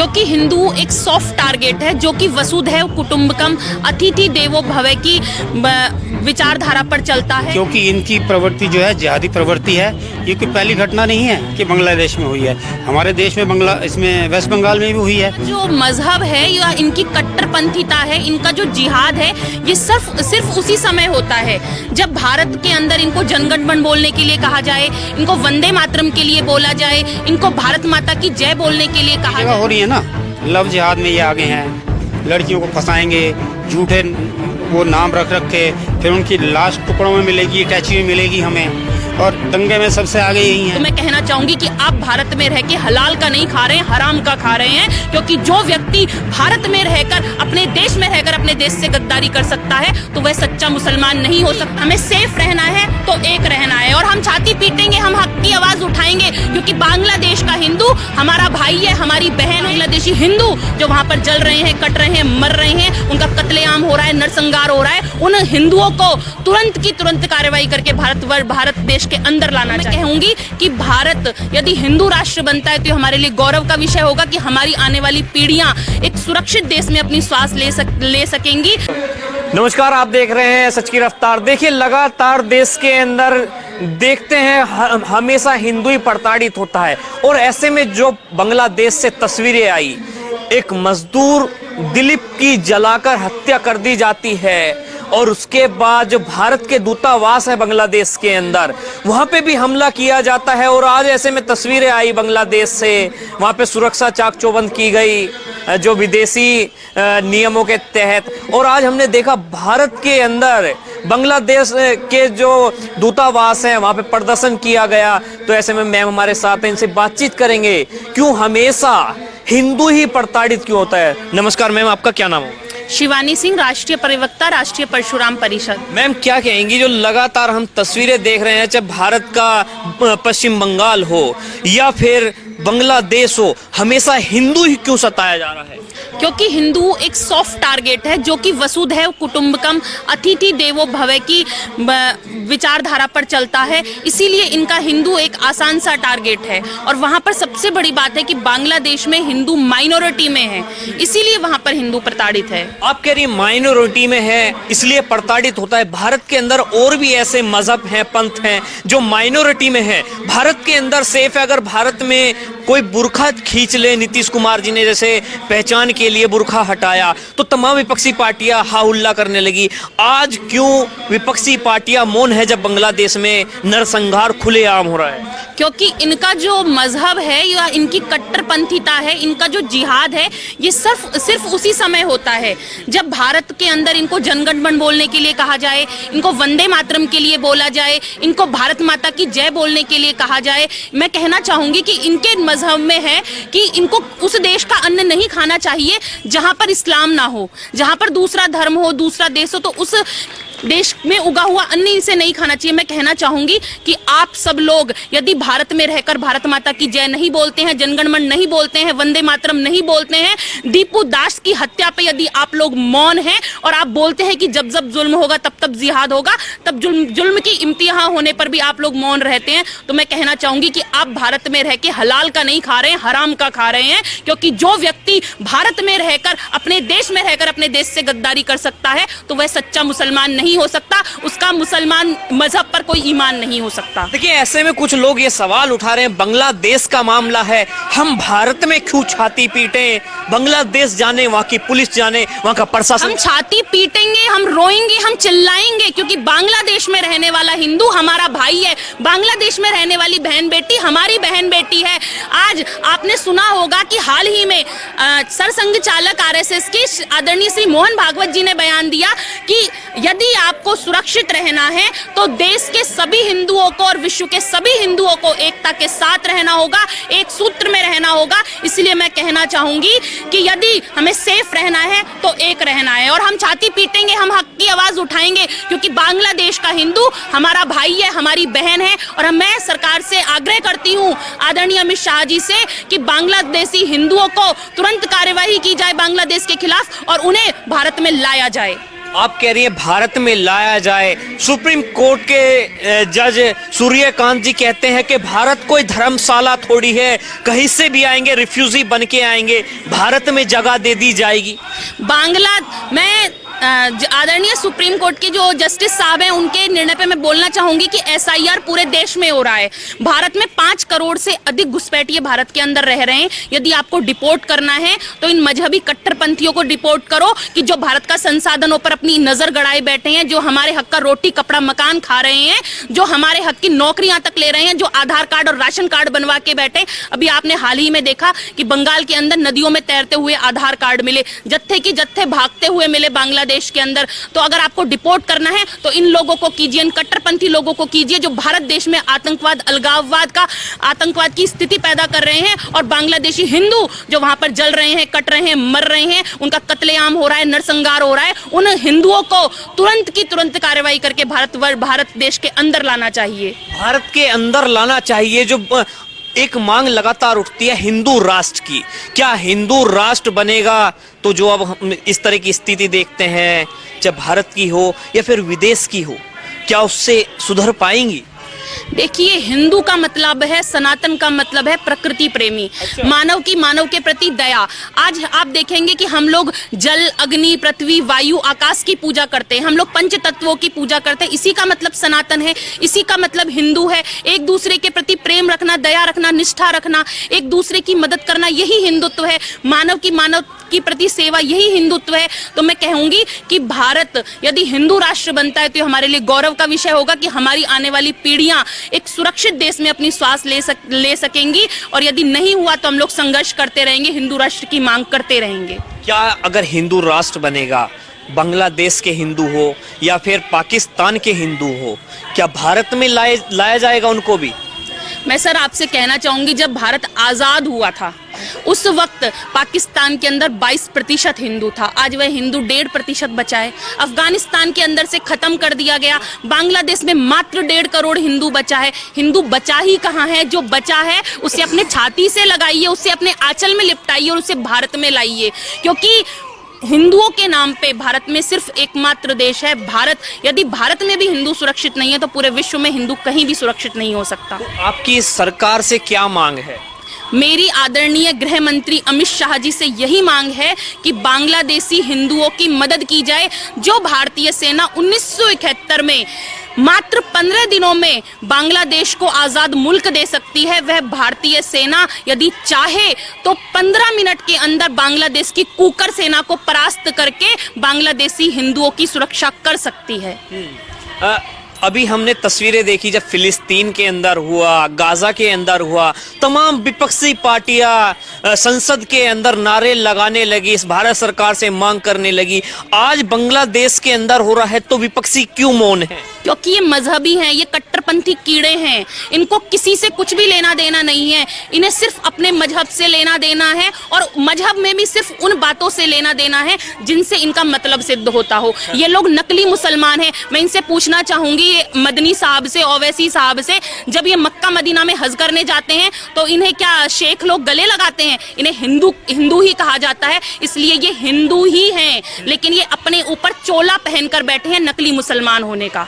क्योंकि हिंदू एक soft target है जो कि वसुधैव कुटुंबकम अतिथि देवो भव की विचारधारा पर चलता है। क्योंकि इनकी प्रवृत्ति जो है जिहादी प्रवृत्ति है। ये कोई पहली घटना नहीं है कि बांग्लादेश में हुई है, हमारे देश में इसमें वेस्ट बंगाल में भी हुई है। जो मजहब है या इनकी कट्टरपंथीता है, इनका जो जिहाद है, ये सिर्फ उसी समय होता है जब भारत के अंदर इनको जनगण मन बोलने के लिए कहा जाए, इनको वंदे मातरम के लिए बोला जाए, इनको भारत माता की जय बोलने के लिए कहा जाए। हो रही है ना, लव जिहाद में ये आगे हैं, लड़कियों को फंसाएंगे, झूठे वो नाम रख के, फिर उनकी लाश टुकड़ों में मिलेगी, टैची में मिलेगी हमें, और दंगे में सबसे आगे यही है। तो मैं कहना चाहूंगी कि आप भारत में रह के हलाल का नहीं खा रहे हैं, हराम का खा रहे हैं, क्योंकि जो व्यक्ति भारत में रहकर अपने देश में रहकर अपने देश से गद्दारी कर सकता है तो वह सच्चा मुसलमान नहीं हो सकता। हमें सेफ रहना है तो एक रहना है, और हम छाती पीटेंगे, हम हक की आवाज उठाएंगे, क्योंकि बांग्लादेश का हिंदू हमारा भाई है, हमारी बहन। बांग्लादेशी हिंदू जो वहाँ पर जल रहे हैं, कट रहे हैं, मर रहे हैं, उनका कत्लेआम हो रहा है, नरसंहार हो रहा है, उन हिंदुओं को तुरंत की तुरंत कार्रवाई करके भारत देश के अंदर लाना चाहिए। मैं कहूंगी कि भारत यदि हिंदू राष्ट्र बनता है तो हमारे लिए गौरव का विषय होगा कि हमारी आने वाली पीढ़ियां एक सुरक्षित देश में अपनी श्वास ले सकेंगी। नमस्कार, आप देख रहे हैं सच की रफ्तार। देखिए, लगातार देश के अंदर देखते हैं हमेशा हिंदू ही प्रताड़ित होता है, और ऐसे में जो बांग्लादेश से तस्वीरें आई, एक मजदूर दिलीप की जलाकर हत्या कर दी जाती है, और उसके बाद जो भारत के दूतावास है बांग्लादेश के अंदर, वहां पे भी हमला किया जाता है। और आज ऐसे में तस्वीरें आई बांग्लादेश से, वहां पे सुरक्षा चाक चौबंद की गई जो विदेशी नियमों के तहत, और आज हमने देखा भारत के अंदर बांग्लादेश के जो दूतावास है वहां पे प्रदर्शन किया गया। तो ऐसे में मैम हमारे साथ हैं, इनसे बातचीत करेंगे, क्यों हमेशा हिंदू ही प्रताड़ित क्यों होता है। नमस्कार मैम, आपका क्या नाम है? शिवानी सिंह, राष्ट्रीय प्रवक्ता, राष्ट्रीय परशुराम परिषद। मैम, क्या कहेंगी जो लगातार हम तस्वीरें देख रहे हैं, चाहे भारत का पश्चिम बंगाल हो या फिर बांग्लादेश हो, हमेशा हिंदू ही क्यों सताया जा रहा है? क्योंकि हिंदू एक सॉफ्ट टारगेट है जो कि वसुधैव कुटुंबकम अतिथि देवो भव की विचारधारा पर चलता है, इसीलिए इनका हिंदू एक आसान सा टारगेट है। और वहां पर सबसे बड़ी बात है कि बांग्लादेश में हिंदू माइनॉरिटी में है, इसीलिए वहां पर हिंदू प्रताड़ित है। आप कह रही माइनॉरिटी में है इसलिए प्रताड़ित होता है। भारत के अंदर और भी ऐसे मजहब हैं, पंथ हैं जो माइनॉरिटी में है, भारत के अंदर सेफ है। अगर भारत में कोई बुरखा खींच ले, नीतीश कुमार जी ने जैसे पहचान के लिए बुरखा हटाया, तो तमाम विपक्षी पार्टियां हा हुल्ला करने लगी। आज क्यों विपक्षी पार्टियां मौन है जब बांग्लादेश में नरसंहार खुलेआम हो रहा है? क्योंकि इनका जो मजहब है या इनकी कट्टरपंथीता है, इनका जो जिहाद है, ये सिर्फ उसी समय होता है जब भारत के अंदर इनको जनगण मन बोलने के लिए कहा जाए, इनको वंदे मातरम के लिए बोला जाए, इनको भारत माता की जय बोलने के लिए कहा जाए। मैं कहना चाहूंगी कि इनके मजहब में है कि इनको उस देश का अन्न नहीं खाना चाहिए जहां पर इस्लाम ना हो, जहां पर दूसरा धर्म हो, दूसरा देश हो, तो उस देश में उगा हुआ अन्न इसे नहीं खाना चाहिए। मैं कहना चाहूंगी कि आप सब लोग यदि भारत में रहकर भारत माता की जय नहीं बोलते हैं, जनगणमन नहीं बोलते हैं, वंदे मातरम नहीं बोलते हैं, दीपू दास की हत्या पे यदि आप लोग मौन हैं और आप बोलते हैं कि जब जब जुल्म होगा तब तब जिहाद होगा, तब जुल्म की इम्तिहा होने पर भी आप लोग मौन रहते हैं, तो मैं कहना चाहूंगी कि आप भारत में रह के हलाल का नहीं खा रहे हैं, हराम का खा रहे हैं। क्योंकि जो व्यक्ति भारत में रहकर अपने देश में रहकर अपने देश से गद्दारी कर सकता है तो वह सच्चा मुसलमान नहीं हो सकता, उसका मुसलमान मजहब पर कोई ईमान नहीं हो सकता। देखिए, ऐसे में कुछ लोग ये सवाल उठा रहे हैं, बांग्लादेश का मामला है, हम भारत में क्यों छाती पीटे? बांग्लादेश जाने, वहाँ की पुलिस जाने, वहाँ का प्रशासन। हम छाती पीटेंगे, हम रोएंगे, हम चिल्लाएंगे, क्योंकि बांग्लादेश में रहने वाला हिंदू हमारा भाई है, बांग्लादेश में रहने वाली बहन बेटी हमारी बहन बेटी है। आज आपने सुना होगा कि हाल ही में सरसंघ चालक आरएसएस के आदरणीय श्री मोहन भागवत जी ने बयान दिया कि यदि आपको सुरक्षित रहना है तो देश के सभी हिंदुओं को और विश्व के सभी हिंदुओं को एकता के साथ रहना होगा, एक सूत्र में रहना होगा। इसलिए मैं कहना चाहूंगी कि यदि हमें सेफ रहना है तो एक रहना है, और हम छाती पीटेंगे, हम हक की आवाज उठाएंगे, क्योंकि बांग्लादेश का हिंदू हमारा भाई है, हमारी बहन है। और मैं सरकार से आग्रह करती हूँ, आदरणीय अमित शाह जी से, कि बांग्लादेशी हिंदुओं को तुरंत कार्यवाही की जाए बांग्लादेश के खिलाफ और उन्हें भारत में लाया जाए। आप कह रही हैं भारत में लाया जाए। सुप्रीम कोर्ट के जज सूर्यकांत जी कहते हैं कि भारत कोई धर्मशाला थोड़ी है, कहीं से भी आएंगे रिफ्यूजी बन के आएंगे, भारत में जगह दे दी जाएगी। बांग्ला मैं आदरणीय सुप्रीम कोर्ट के जो जस्टिस साहब हैं उनके निर्णय पे मैं बोलना चाहूंगी कि एसआईआर पूरे देश में हो रहा है। भारत में 5 करोड़ से अधिक घुसपैठिए भारत के अंदर रह रहे हैं। यदि आपको डिपोर्ट करना है तो इन मजहबी कट्टरपंथियों को डिपोर्ट करो कि जो भारत का संसाधनों पर अपनी नजर गड़ाए बैठे हैं, जो हमारे हक का रोटी कपड़ा मकान खा रहे हैं, जो हमारे हक की नौकरियां तक ले रहे हैं, जो आधार कार्ड और राशन कार्ड बनवा के बैठे। अभी आपने हाल ही में देखा कि बंगाल के अंदर नदियों में तैरते हुए आधार कार्ड मिले, जत्थे की जत्थे भागते हुए मिले बांग्लादेश के अंदर। तो अगर आपको डिपोर्ट करना है तो इन लोगों को कीजिए, इन कट्टरपंथी लोगों को कीजिए जो भारत देश में आतंकवाद, अलगाववाद का आतंकवाद की स्थिति पैदा कर रहे हैं। और बांग्लादेशी हिंदू जो वहां पर जल रहे हैं, कट रहे हैं, मर रहे हैं, उनका कत्लेआम हो रहा है, नरसंहार हो रहा है, उन हिंदुओं को तुरंत की तुरंत कार्रवाई करके भारत देश के अंदर लाना चाहिए। भारत के अंदर लाना चाहिए। जो एक मांग लगातार उठती है हिंदू राष्ट्र की, क्या हिंदू राष्ट्र बनेगा तो जो अब हम इस तरह की स्थिति देखते हैं, चाहे भारत की हो या फिर विदेश की हो, क्या उससे सुधर पाएंगी? देखिए, हिंदू का मतलब है, सनातन का मतलब है प्रकृति प्रेमी, मानव की मानव के प्रति दया। आज आप देखेंगे कि हम लोग जल, अग्नि, पृथ्वी, वायु, आकाश की पूजा करते हैं, हम लोग पंच तत्वों की पूजा करते हैं। इसी का मतलब सनातन है, इसी का मतलब हिंदू है। एक दूसरे के प्रति प्रेम रखना, दया रखना, निष्ठा रखना, एक दूसरे की मदद करना, यही हिंदुत्व है। मानव की प्रति सेवा, यही हिंदुत्व है। तो मैं कहूंगी कि भारत यदि हिंदू राष्ट्र बनता है तो हमारे लिए गौरव का विषय होगा कि हमारी आने वाली पीढ़ियां एक सुरक्षित देश में अपनी श्वास ले सकेंगी। और यदि नहीं हुआ तो हम लोग संघर्ष करते रहेंगे, हिंदू राष्ट्र की मांग करते रहेंगे। क्या अगर हिंदू राष्ट्र बनेगा, बांग्लादेश के हिंदू हो या फिर पाकिस्तान के हिंदू हो, क्या भारत में लाया जाएगा उनको भी? मैं सर आपसे कहना चाहूंगी, जब भारत आजाद हुआ था उस वक्त पाकिस्तान के अंदर 22% हिंदू था, आज वह हिंदू 1.5% बचा है। अफगानिस्तान के अंदर से खत्म कर दिया गया, बांग्लादेश में मात्र 1.5 करोड़ हिंदू बचा है। हिंदू बचा ही कहाँ है? जो बचा है उसे अपने छाती से लगाइए, उसे अपने आंचल में लिपटाइए और उसे भारत में लाइए, क्योंकि हिंदुओं के नाम पे भारत में सिर्फ एकमात्र देश है भारत। यदि भारत में भी हिंदू सुरक्षित नहीं है तो पूरे विश्व में हिंदू कहीं भी सुरक्षित नहीं हो सकता। तो आपकी सरकार से क्या मांग है? मेरी आदरणीय गृह मंत्री अमित शाह जी से यही मांग है कि बांग्लादेशी हिंदुओं की मदद की जाए। जो भारतीय सेना 1971 में मात्र 15 दिनों में बांग्लादेश को आजाद मुल्क दे सकती है, वह भारतीय सेना यदि चाहे तो 15 मिनट के अंदर बांग्लादेश की कुकर सेना को परास्त करके बांग्लादेशी हिंदुओं की सुरक्षा कर सकती है। अभी हमने तस्वीरें देखी जब फिलिस्तीन के अंदर हुआ, गाजा के अंदर हुआ, तमाम विपक्षी पार्टियां संसद के अंदर नारे लगाने लगी, इस भारत सरकार से मांग करने लगी। आज बांग्लादेश के अंदर हो रहा है तो विपक्षी क्यों मौन है? क्योंकि ये मजहबी हैं, ये कट्टरपंथी कीड़े हैं, इनको किसी से कुछ भी लेना देना नहीं है। इन्हें सिर्फ अपने मजहब से लेना देना है और मजहब में भी सिर्फ उन बातों से लेना देना है जिनसे इनका मतलब सिद्ध होता हो। ये लोग नकली मुसलमान हैं। मैं इनसे पूछना चाहूंगी, मदनी साहब से, ओवैसी साहब से, जब ये मक्का मदीना में हज करने जाते हैं तो इन्हें क्या शेख लोग गले लगाते हैं? इन्हें हिंदू ही कहा जाता है, इसलिए ये हिंदू ही हैं, लेकिन ये अपने ऊपर चोला पहनकर बैठे हैं नकली मुसलमान होने का।